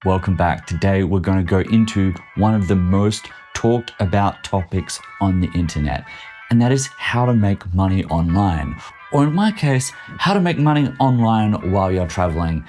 Welcome back. Today we're going to go into one of the most talked about topics on the internet, and that is how to make money online. Or in my case, how to make money online while you're traveling.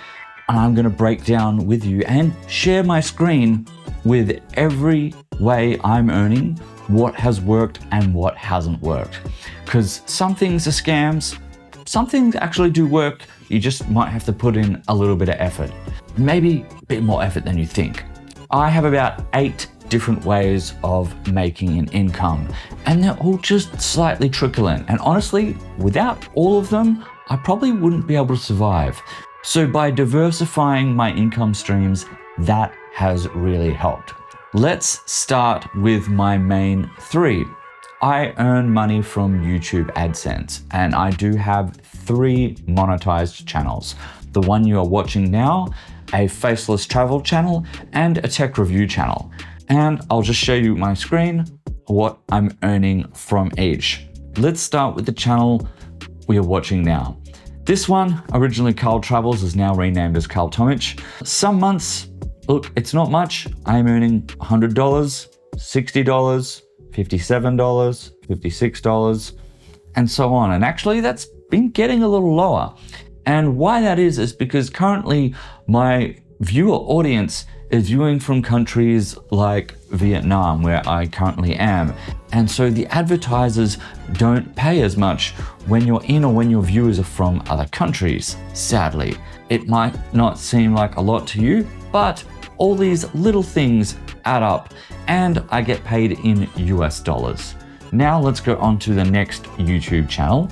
And I'm going to break down with you and share my screen with every way I'm earning, what has worked and what hasn't worked. Because some things are scams, some things actually do work. You just might have to put in a little bit of effort. Maybe a bit more effort than you think. I have about 8 different ways of making an income, and they're all just slightly trickling. And honestly, without all of them, I probably wouldn't be able to survive. So by diversifying my income streams, that has really helped. Let's start with my main 3. I earn money from YouTube AdSense, and I do have 3 monetized channels. The one you are watching now, a faceless travel channel, and a tech review channel. And I'll just show you my screen, what I'm earning from each. Let's start with the channel we are watching now. This one, originally Carl Travels, is now renamed as Carl Tomic. Some months, look, it's not much. I'm earning $100, $60, $57, $56, and so on. And actually that's been getting a little lower. And why that is because currently my viewer audience is viewing from countries like Vietnam, where I currently am. And so the advertisers don't pay as much when you're in or when your viewers are from other countries, sadly. It might not seem like a lot to you, but all these little things add up, and I get paid in US dollars. Now let's go on to the next YouTube channel.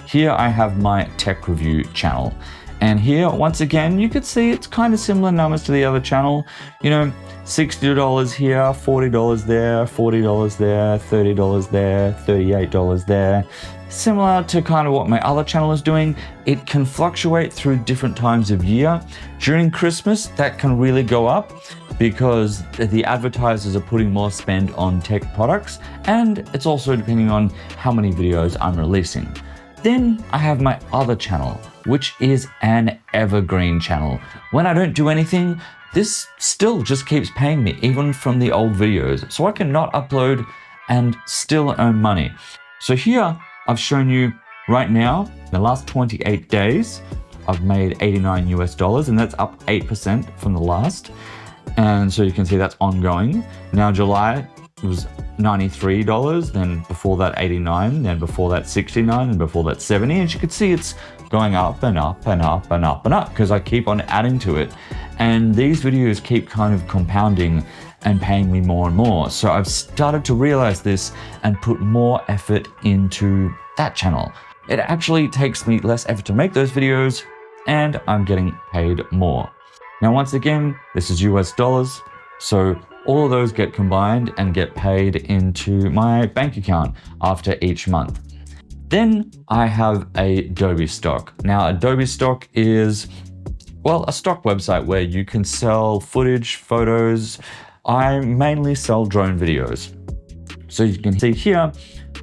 Here I have my tech review channel. And here, once again, you could see it's kind of similar numbers to the other channel. You know, $60 here, $40 there, $40 there, $30 there, $38 there. Similar to kind of what my other channel is doing. It can fluctuate through different times of year. During Christmas, that can really go up because the advertisers are putting more spend on tech products, and it's also depending on how many videos I'm releasing. Then I have my other channel, which is an evergreen channel. When I don't do anything, this still just keeps paying me, even from the old videos. So I can not upload and still earn money. So here I've shown you right now, the last 28 days, I've made $89 US, and that's up 8% from the last. And so you can see that's ongoing. Now July was $93, then before that 89, then before that 69, and before that 70. And you can see it's going up and up and up and up and up because I keep on adding to it. And these videos keep kind of compounding and paying me more and more. So I've started to realize this and put more effort into that channel. It actually takes me less effort to make those videos, and I'm getting paid more. Now, once again, this is US dollars. So all of those get combined and get paid into my bank account after each month. Then I have Adobe Stock. Now, Adobe Stock is, well, a stock website where you can sell footage, photos. I mainly sell drone videos. So you can see here,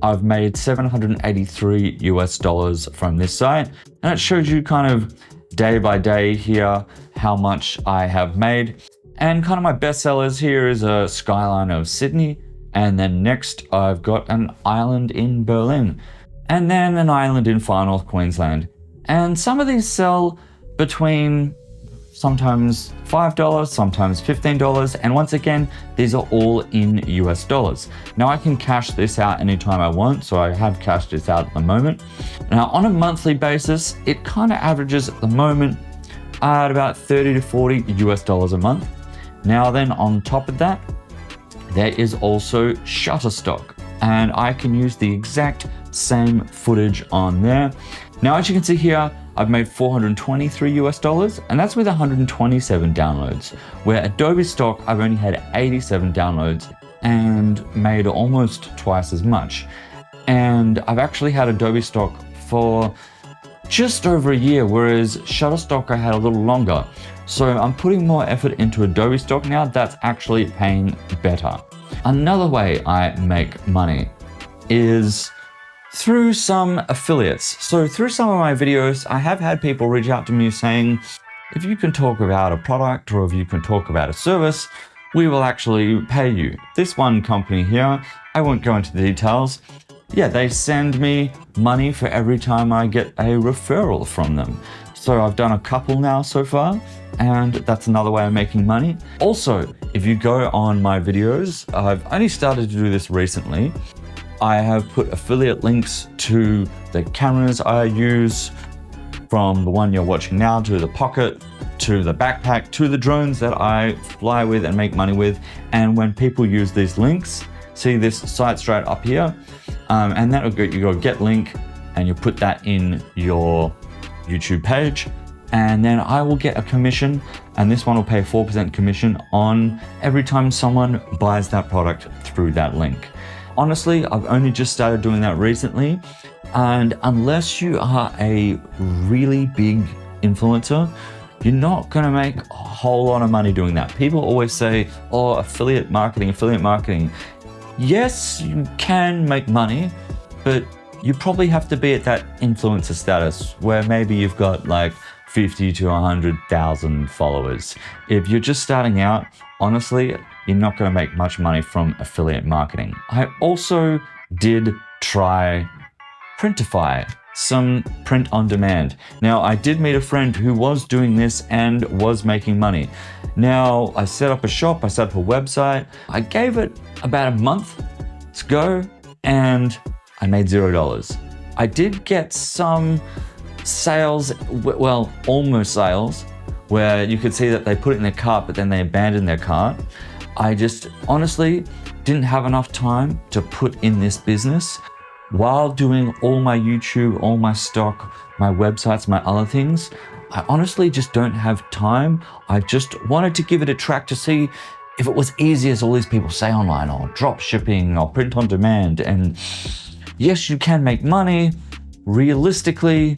I've made $783 US from this site. And it shows you kind of day by day here how much I have made. And kind of my best sellers here is a skyline of Sydney. And then next I've got an island in Berlin. And then an island in Far North Queensland. And some of these sell between sometimes $5, sometimes $15. And once again, these are all in US dollars. Now I can cash this out anytime I want. So I have cashed this out at the moment. Now on a monthly basis, it kind of averages at the moment at about 30 to 40 US dollars a month. Now then, on top of that, there is also Shutterstock, and I can use the exact same footage on there. Now, as you can see here, I've made $423 US, and that's with 127 downloads, where Adobe Stock, I've only had 87 downloads and made almost twice as much. And I've actually had Adobe Stock for just over a year, whereas Shutterstock I had a little longer. So I'm putting more effort into Adobe Stock now. That's actually paying better. Another way I make money is through some affiliates. So through some of my videos, I have had people reach out to me saying, if you can talk about a product or if you can talk about a service, we will actually pay you. This one company here, I won't go into the details. Yeah, they send me money for every time I get a referral from them. So I've done a couple now so far, and that's another way of making money. Also, if you go on my videos, I've only started to do this recently. I have put affiliate links to the cameras I use, from the one you're watching now to the Pocket, to the backpack, to the drones that I fly with and make money with. And when people use these links, see this site straight up here, and that'll go, you go get link and you put that in your YouTube page, and then I will get a commission, and this one will pay 4% commission on every time someone buys that product through that link. Honestly, I've only just started doing that recently, and unless you are a really big influencer, you're not gonna make a whole lot of money doing that. People always say, oh, affiliate marketing. Yes, you can make money, but you probably have to be at that influencer status where maybe you've got like 50 to 100,000 followers. If you're just starting out, honestly, you're not going to make much money from affiliate marketing. I also did try Printify, some print on demand. Now, I did meet a friend who was doing this and was making money. Now, I set up a shop, I set up a website. I gave it about a month to go, and I made $0. I did get some sales, well, almost sales, where you could see that they put it in their cart, but then they abandoned their cart. I just honestly didn't have enough time to put in this business while doing all my YouTube, all my stock, my websites, my other things. I honestly just don't have time. I just wanted to give it a track to see if it was easy as all these people say online, or drop shipping, or print on demand. And yes, you can make money. Realistically,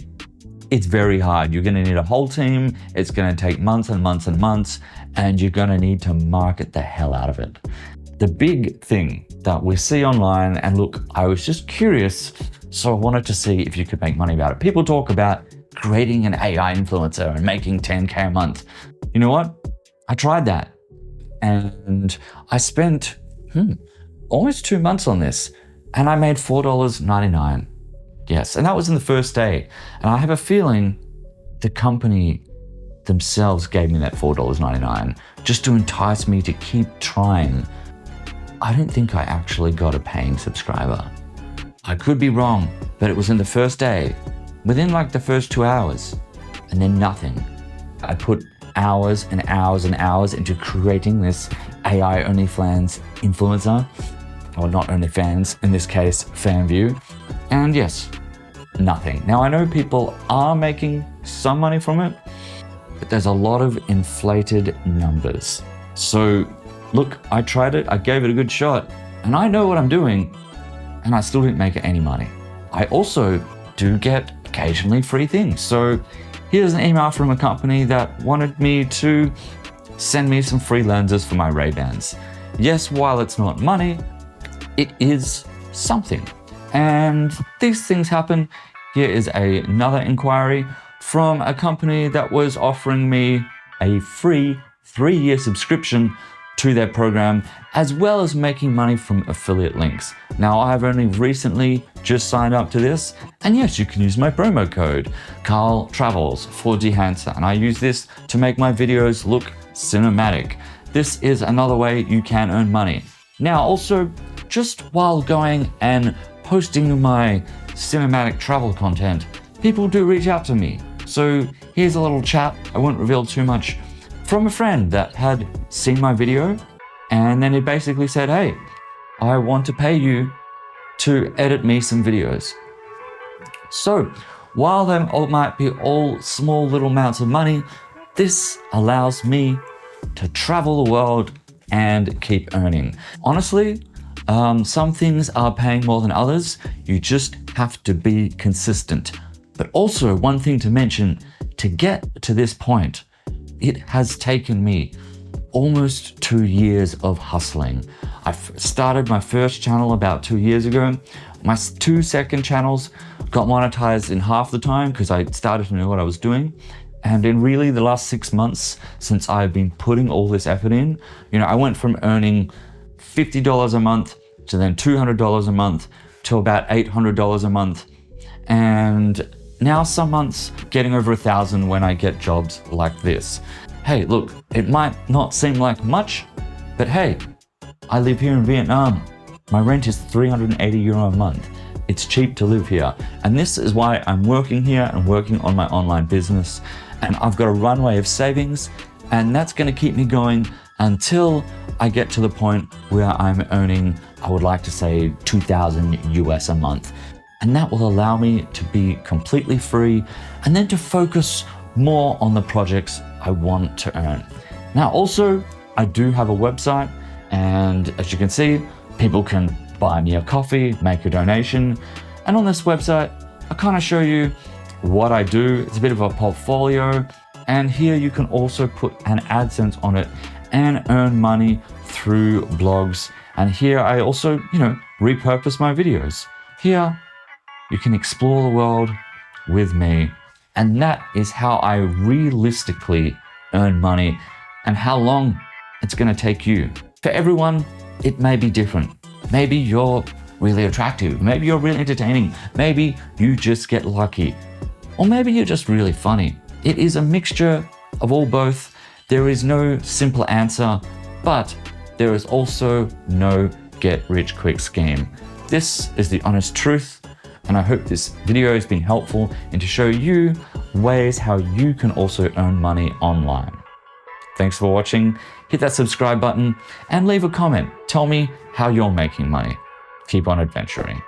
it's very hard. You're gonna need a whole team. It's gonna take months and months and months, and you're gonna need to market the hell out of it. The big thing that we see online, and look, I was just curious, so I wanted to see if you could make money about it. People talk about creating an AI influencer and making 10K a month. You know what? I tried that, and I spent almost 2 months on this, and I made $4.99. Yes, and that was in the first day. And I have a feeling the company themselves gave me that $4.99 just to entice me to keep trying. I don't think I actually got a paying subscriber. I could be wrong, but it was in the first day, within like the first 2 hours, and then nothing. I put hours and hours and hours into creating this AI OnlyFans influencer, or not OnlyFans, in this case, FanView. And yes, nothing. Now I know people are making some money from it, but there's a lot of inflated numbers. So look, I tried it, I gave it a good shot, and I know what I'm doing, and I still didn't make any money. I also do get occasionally free things. So here's an email from a company that wanted me to send me some free lenses for my Ray-Bans. Yes, while it's not money, it is something. And these things happen. Here is another inquiry from a company that was offering me a free 3-year subscription to their program, as well as making money from affiliate links. Now, I've only recently just signed up to this, and yes, you can use my promo code, Carl Travels for Dehancer, and I use this to make my videos look cinematic. This is another way you can earn money. Now, also, just while going and posting my cinematic travel content, people do reach out to me. So here's a little chat, I won't reveal too much, from a friend that had seen my video, and then he basically said, hey, I want to pay you to edit me some videos. So while they all might be all small little amounts of money, this allows me to travel the world and keep earning. Honestly, some things are paying more than others. You just have to be consistent. But also, one thing to mention, to get to this point, it has taken me almost 2 years of hustling. I started my first channel about 2 years ago. My 2 second channels got monetized in half the time because I started to know what I was doing. And in really the last 6 months since I've been putting all this effort in, I went from earning $50 a month to then $200 a month to about $800 a month. And now some months getting over 1,000 when I get jobs like this. Hey, look, it might not seem like much, but hey, I live here in Vietnam. My rent is 380 euro a month. It's cheap to live here. And this is why I'm working here and working on my online business. And I've got a runway of savings, and that's going to keep me going until I get to the point where I'm earning, I would like to say, 2,000 US a month. And that will allow me to be completely free and then to focus more on the projects I want to earn. Now, also, I do have a website, and as you can see, people can buy me a coffee, make a donation. And on this website, I kind of show you what I do. It's a bit of a portfolio. And here you can also put an AdSense on it and earn money through blogs. And here I also, repurpose my videos. Here, you can explore the world with me. And that is how I realistically earn money and how long it's going to take you. For everyone, it may be different. Maybe you're really attractive. Maybe you're really entertaining. Maybe you just get lucky. Or maybe you're just really funny. It is a mixture of all both. There is no simple answer, but there is also no get-rich-quick scheme. This is the honest truth, and I hope this video has been helpful and to show you ways how you can also earn money online. Thanks for watching. Hit that subscribe button and leave a comment. Tell me how you're making money. Keep on adventuring.